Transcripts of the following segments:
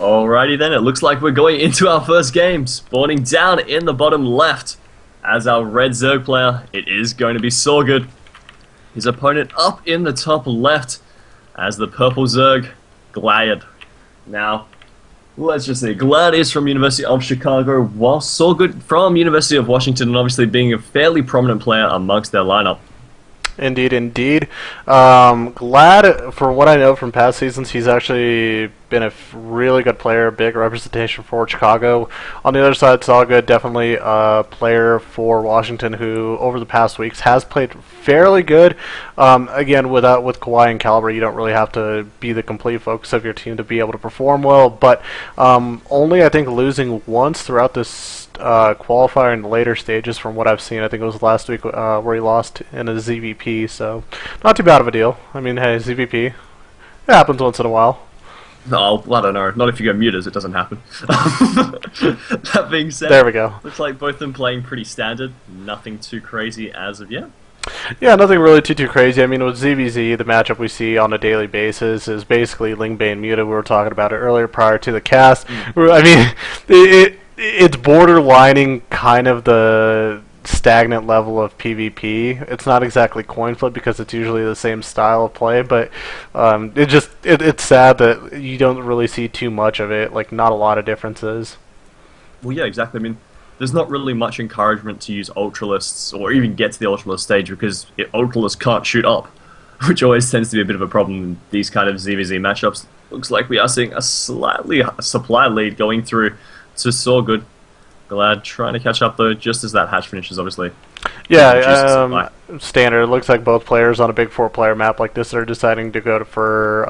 Alrighty then, it looks like we're going into our first game. Spawning down in the bottom left as our red Zerg player, it is going to be Sorgood. His opponent up in the top left as the purple Zerg, Glad. Now, let's just see, Glad is from University of Chicago, while Sorgood from University of Washington, and obviously being a fairly prominent player amongst their lineup. Indeed, indeed. Glad, for what I know from past seasons, he's actually been a really good player, big representation for Chicago. On the other side, Sorgood, definitely a player for Washington who, over the past weeks, has played fairly good. Again, with Kawhi and Caliber, you don't really have to be the complete focus of your team to be able to perform well, but only, I think, losing once throughout this qualifier in the later stages from what I've seen. I think it was last week where he lost in a ZVP, so not too bad of a deal. I mean, hey, ZVP, it happens once in a while. Oh, I don't know. Not if you go mutas, it doesn't happen. That being said, there we go. Looks like both of them playing pretty standard. Nothing too crazy as of yet. Yeah, nothing really too crazy. I mean, with ZVZ, the matchup we see on a daily basis is basically Lingbane Muta. We were talking about it earlier prior to the cast. I mean, it's borderlining kind of the stagnant level of PvP. It's not exactly coin flip because it's usually the same style of play, but it's sad that you don't really see too much of it, like not a lot of differences. Well, yeah, exactly. I mean, there's not really much encouragement to use Ultralists or even get to the Ultralist stage because Ultralists can't shoot up, which always tends to be a bit of a problem in these kind of ZVZ matchups. Looks like we are seeing a slightly supply lead going through to Sorgood. Glad trying to catch up though, just as that hatch finishes, obviously. Yeah, standard. It looks like both players on a big 4-player map like this are deciding to go for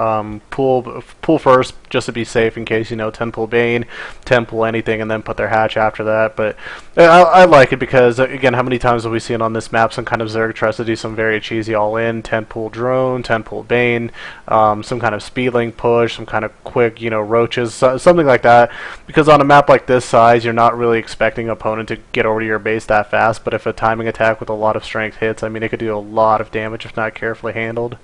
pool first, just to be safe in case, 10 pool Bane, 10 pool anything, and then put their hatch after that. But I like it because, again, how many times have we seen on this map some kind of Zerg tries to do some very cheesy all-in, 10 pool drone, 10 pool Bane, some kind of speedling push, some kind of quick, roaches, something like that. Because on a map like this size, you're not really expecting an opponent to get over to your base that fast, but if a timing attack with a lot of strength hits, I mean, it could do a lot of damage if not carefully handled.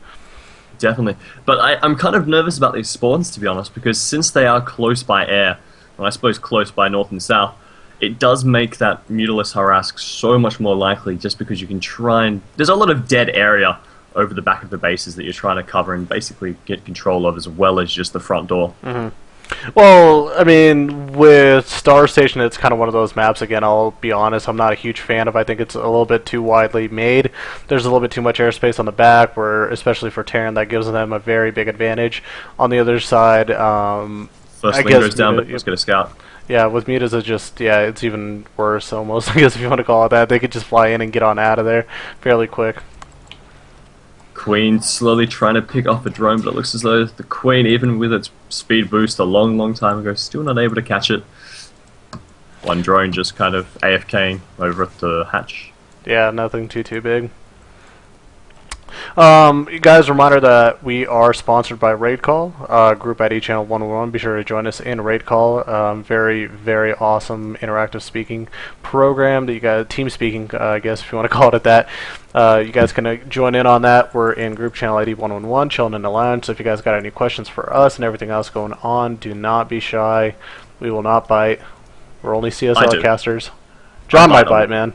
Definitely. But I'm kind of nervous about these spawns, to be honest, because since they are close by air, and I suppose close by north and south, it does make that Mutalisk harass so much more likely just because you can try and... There's a lot of dead area over the back of the bases that you're trying to cover and basically get control of, as well as just the front door. Mm-hmm. Well, I mean, with Star Station, it's kind of one of those maps, again, I'll be honest, I'm not a huge fan of. I think it's a little bit too widely made. There's a little bit too much airspace on the back, where, especially for Terran, that gives them a very big advantage. On the other side, First lane goes down, but let's get a scout. Yeah, with Mutas, it's even worse, almost, I guess, if you want to call it that. They could just fly in and get on out of there fairly quick. Queen slowly trying to pick off a drone, but it looks as though the Queen, even with its speed boost a long time ago, still not able to catch it. One drone just kind of AFKing over at the hatch. Yeah, nothing too big. Guys, reminder that we are sponsored by Raid Call, Group ID Channel 101. Be sure to join us in Raid Call. Very awesome interactive speaking program that you guys, team speaking, I guess, if you want to call it that. You guys can join in on that. We're in Group Channel ID 111, chilling in the lounge. So if you guys got any questions for us and everything else going on, do not be shy. We will not bite. We're only CSL casters. John might bite, man.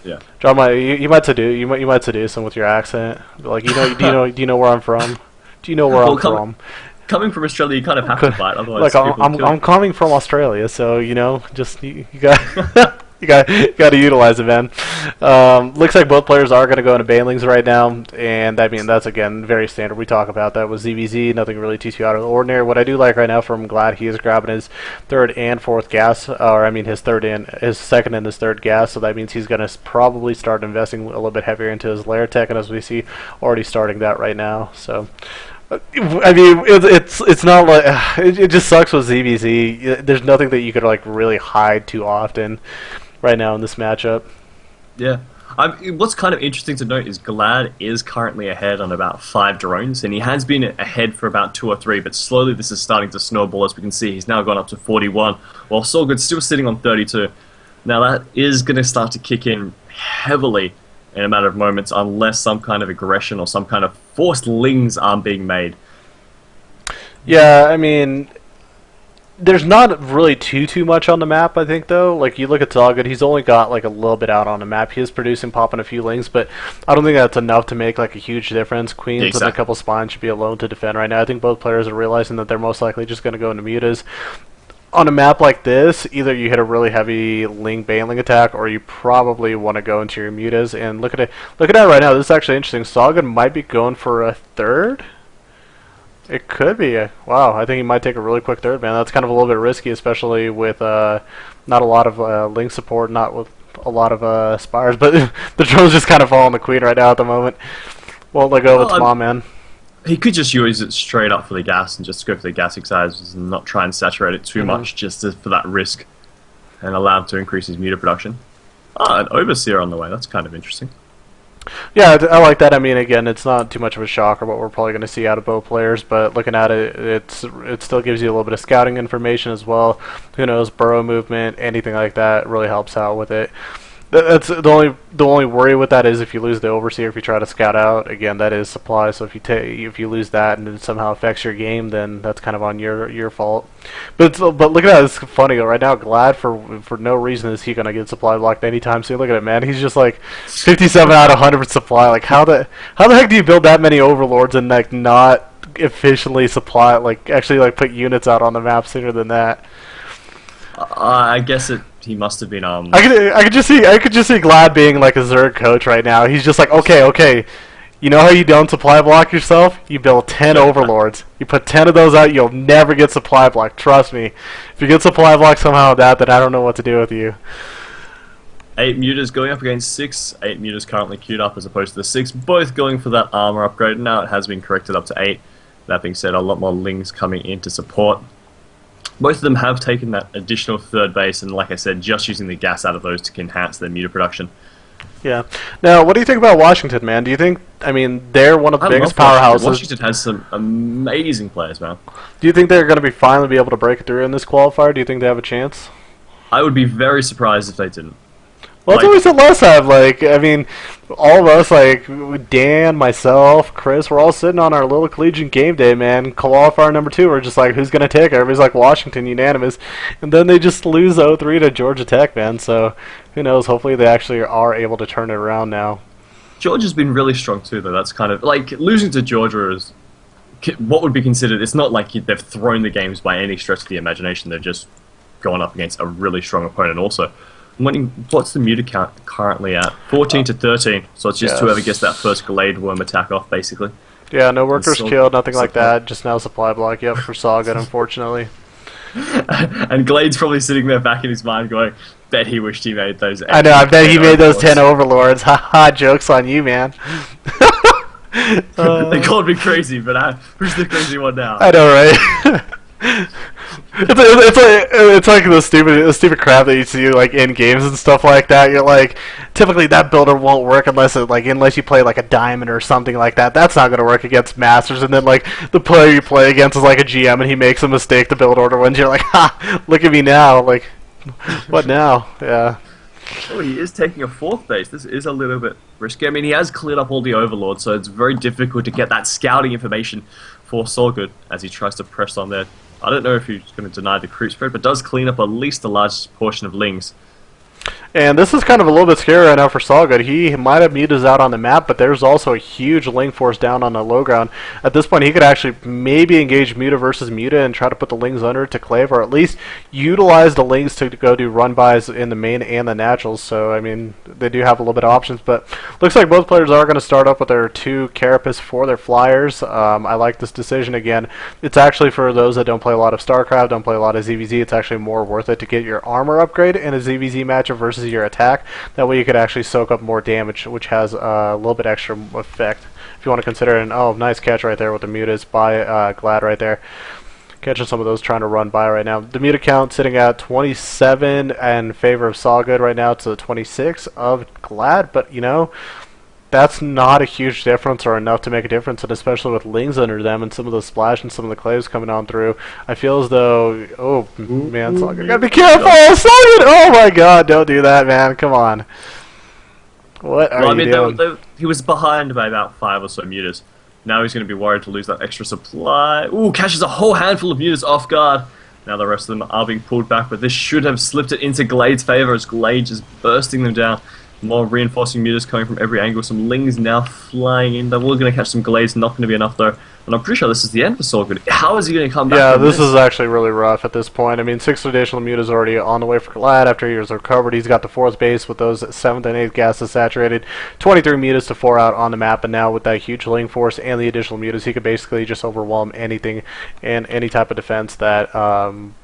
Yeah. John, you might seduce him with your accent. Like, do you know where I'm from? Do you know where I'm from? Coming from Australia, you kind of have to fight, otherwise. Like, I'm coming from Australia, so just you got. You got to utilize it, man. Looks like both players are going to go into banelings right now, and I mean that's again very standard. We talk about that with ZVZ, nothing really too out of the ordinary. What I do like right now from Glad, he is grabbing his third and fourth gas, or I mean his second and his third gas. So that means he's going to probably start investing a little bit heavier into his lair tech, and as we see, already starting that right now. So. I mean, it's not like it just sucks with ZVZ. There's nothing that you could like really hide too often right now in this matchup. Yeah. What's kind of interesting to note is Glad is currently ahead on about 5 drones, and he has been ahead for about 2 or 3, but slowly this is starting to snowball. As we can see, he's now gone up to 41, while Sorgood's still sitting on 32. Now that is going to start to kick in heavily in a matter of moments, unless some kind of aggression or some kind of forced lings aren't being made. Yeah, I mean, There's not really too much on the map, I think, though. Like, you look at Zoggood, he's only got, like, a little bit out on the map. He is producing, popping a few lings, but I don't think that's enough to make, like, a huge difference. Queens and a couple spines should be alone to defend right now. I think both players are realizing that they're most likely just going to go into mutas. On a map like this, either you hit a really heavy ling baneling attack, or you probably want to go into your mutas. And look at it right now. This is actually interesting. Zoggood might be going for a third. It could be. Wow, I think he might take a really quick third, man. That's kind of a little bit risky, especially with not a lot of link support, not with a lot of spires. But the drone's just kind of following the queen right now at the moment. Won't let go of its mom, man. He could just use it straight up for the gas and just go for the gas excisors and not try and saturate it too much just for that risk and allow him to increase his meter production. Ah, an Overseer on the way. That's kind of interesting. Yeah, I like that. I mean, again, it's not too much of a shock or what we're probably going to see out of both players, but looking at it, it still gives you a little bit of scouting information as well. Who knows, burrow movement, anything like that really helps out with it. That's the only worry with that is if you lose the Overseer, if you try to scout out, again, that is supply. So if you lose that and it somehow affects your game, then that's kind of on your fault. But look at that, it's funny right now. Glad for no reason is he gonna get supply blocked anytime soon. Look at it, man. He's just like 57 out of 100 supply. Like how the heck do you build that many Overlords and like not efficiently supply, like actually like put units out on the map sooner than that? I guess he must have been I could just see Glad being like a Zerg coach right now. He's just like, okay, you know how you don't supply block yourself? You build 10 Overlords. You put 10 of those out, you'll never get supply block. Trust me. If you get supply block somehow with that, then I don't know what to do with you. 8 mutas going up against 6. 8 mutas currently queued up as opposed to the 6. Both going for that armor upgrade. Now it has been corrected up to 8. That being said, a lot more lings coming in to support. Both of them have taken that additional third base, and like I said, just using the gas out of those to enhance their meter production. Yeah. Now, what do you think about Washington, man? Do you think, I mean, they're one of the biggest powerhouses. Washington has some amazing players, man. Do you think they're going to be finally be able to break it through in this qualifier? Do you think they have a chance? I would be very surprised if they didn't. Well, that's what we said last time. Like, I mean, all of us, like Dan, myself, Chris, we're all sitting on our little collegiate game day, man. Qualifier number 2, we're just like, who's gonna take it? Everybody's like Washington, unanimous, and then they just lose 0-3 to Georgia Tech, man. So who knows? Hopefully, they actually are able to turn it around now. Georgia's been really strong too, though. That's kind of like losing to Georgia is what would be considered. It's not like they've thrown the games by any stretch of the imagination. They've just gone up against a really strong opponent, also. What's the muta count currently at? 14 to 13. So it's just whoever gets that first Glade Worm attack off, basically. Yeah, no workers killed, nothing like that. Just now supply block, yep, for Saga, unfortunately. And Glade's probably sitting there back in his mind going, bet he wished he made those. I know, I bet he made those 10 Overlords. Haha, joke's on you, man. They called me crazy, but who's the crazy one now? I know, right? It's like the stupid crap that you see like in games and stuff like that. You're like, typically that builder won't work unless you play like a diamond or something like that. That's not gonna work against masters. And then like the player you play against is like a GM and he makes a mistake. The build order wins. You're like, ha! Look at me now. Like, what now? Yeah. Oh, he is taking a 4th base. This is a little bit risky. I mean, he has cleared up all the Overlords, so it's very difficult to get that scouting information for Solgood as he tries to press on there. I don't know if he's going to deny the creep spread, but does clean up at least a large portion of lings. And this is kind of a little bit scary right now for Solgood. He might have mutas out on the map, but there's also a huge ling force down on the low ground. At this point, he could actually maybe engage muta versus muta and try to put the lings under to clave, or at least utilize the lings to go do run-bys in the main and the naturals. So, I mean, they do have a little bit of options, but looks like both players are going to start up with their 2 carapace for their flyers. I like this decision again. It's actually for those that don't play a lot of StarCraft, don't play a lot of ZVZ, it's actually more worth it to get your armor upgrade in a ZVZ matchup versus your attack. That way you could actually soak up more damage, which has a little bit extra effect if you want to consider it. And oh, nice catch right there with the mutas by Glad right there. Catching some of those trying to run by right now. The muta count sitting at 27 in favor of Solgood right now to 26 of Glad, but you know, that's not a huge difference or enough to make a difference, and especially with lings under them and some of the splash and some of the claves coming on through, I feel as though, oh man, Solgood, gotta be careful! Solgood! Oh my god, don't do that, man, come on. What are you doing? He was behind by about 5 or so mutas. Now he's going to be worried to lose that extra supply. Ooh, catches a whole handful of mutas off guard. Now the rest of them are being pulled back, but this should have slipped it into Glade's favor as Glade just bursting them down. More reinforcing mutas coming from every angle. Some Lings now flying in. They're all going to catch some Glades. Not going to be enough though. And I'm pretty sure this is the end for Sorgood. How is he going to come back? Yeah, this is actually really rough at this point. I mean, 6th additional mutas already on the way for Glad after he was recovered. He's got the 4th base with those 7th and 8th gases saturated. 23 mutas to 4 out on the map, and now with that huge Ling force and the additional mutas, he could basically just overwhelm anything and any type of defense that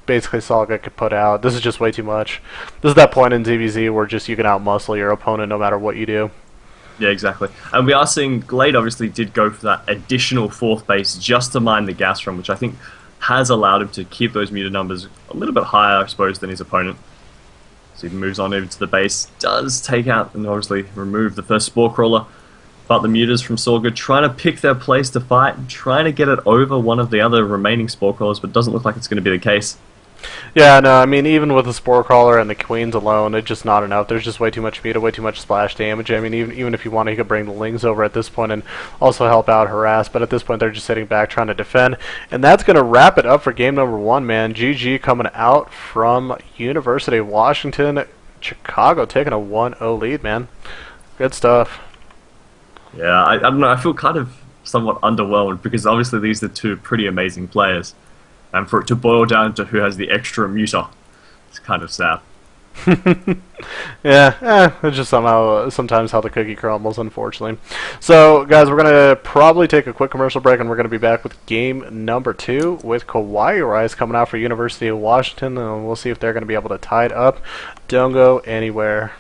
basically Saga could put out. This is just way too much. This is that point in ZVZ where just you can outmuscle your opponent no matter what you do. Yeah, exactly. And we are seeing Glade obviously did go for that additional 4th base just to mine the gas from, which I think has allowed him to keep those muta numbers a little bit higher, I suppose, than his opponent. So he moves on over to the base, does take out and obviously remove the first Spore Crawler. But the mutas from Sorgood trying to pick their place to fight, trying to get it over one of the other remaining Spore Crawlers, but doesn't look like it's going to be the case. Yeah, no, I mean, even with the Spore Crawler and the Queens alone, it's just not enough. There's just way too much muta, way too much splash damage. I mean, even if you want, he could bring the Lings over at this point and also help out Harass, but at this point they're just sitting back trying to defend. And that's going to wrap it up for game number 1, man. GG coming out from University of Washington. Chicago taking a 1-0 lead, man. Good stuff. Yeah, I don't know, I feel kind of somewhat underwhelmed because obviously these are two pretty amazing players. And for it to boil down to who has the extra muta, it's kind of sad. Yeah, it's just sometimes how the cookie crumbles, unfortunately. So, guys, we're going to probably take a quick commercial break, and we're going to be back with game number 2 with Kawaii Rise coming out for University of Washington, and we'll see if they're going to be able to tie it up. Don't go anywhere.